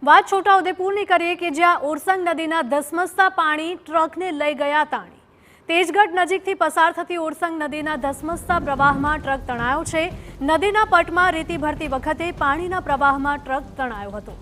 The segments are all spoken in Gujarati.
વાત છોટાઉદેપુરની કરીએ કે જ્યાં ઓરસંગ નદીના ધસમસતા પાણી ટ્રકને લઈ ગયા તાણી। તેજગઢ નજીકથી પસાર થતી ઓરસંગ નદીના ધસમસતા પ્રવાહમાં ટ્રક તણાયો છે। નદીના પટમાં રેતી ભરતી વખતે પાણીના પ્રવાહમાં ટ્રક તણાયો હતો।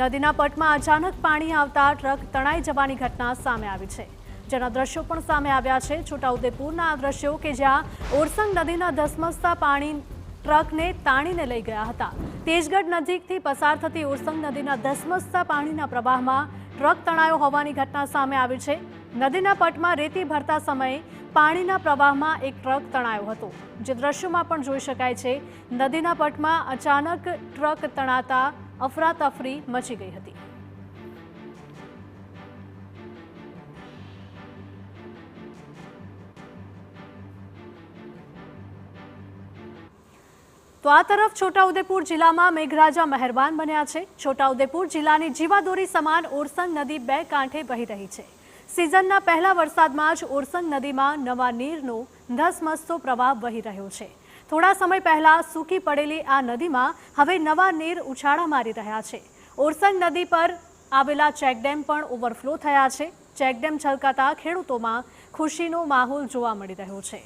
નદીના પટમાં અચાનક પાણી આવતા ટ્રક તણાઈ જવાની ઘટના સામે આવી છે, જેના દ્રશ્યો પણ સામે આવ્યા છે। છોટાઉદેપુરના આ દ્રશ્યો કે જ્યાં ઓરસંગ નદીના ધસમસતા પાણી ટ્રકને તાણીને લઈ ગયા હતા। તેજગઢ નજીકથી પસાર થતી ઓરસંગ નદીના ધસમસતા પાણીના પ્રવાહમાં ટ્રક તણાયો હોવાની ઘટના સામે આવી છે। નદીના પટમાં રેતી ભરતા સમયે પાણીના પ્રવાહમાં એક ટ્રક તણાયો હતો, જે દ્રશ્યોમાં પણ જોઈ શકાય છે। નદીના પટમાં અચાનક ટ્રક તણાતા અફરાતફરી મચી ગઈ હતી। તો આ તરફ છોટાઉદેપુર જિલ્લામાં મેઘરાજા મહેરબાન બન્યા છે। છોટાઉદેપુર જિલ્લાની જીવાદોરી સમાન ઓરસંગ નદી બે કાંઠે વહી રહી છે। સિઝનના પહેલા વરસાદમાં જ ઓરસંગ નદીમાં નવા નીરનો ધસમસતો પ્રવાહ વહી રહ્યો છે। થોડા સમય પહેલા સૂકી પડેલી આ નદીમાં હવે નવા નીર ઉછાળા મારી રહ્યા છે। ઓરસંગ નદી પર આવેલા ચેકડેમ પણ ઓવરફ્લો થયા છે। ચેકડેમ છલકાતા ખેડૂતોમાં ખુશીનો માહોલ જોવા મળી રહ્યો છે।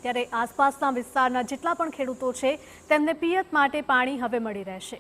ત્યારે આસપાસના વિસ્તારના જેટલા પણ ખેડૂતો છે તેમને પિયત માટે પાણી હવે મળી રહેશે।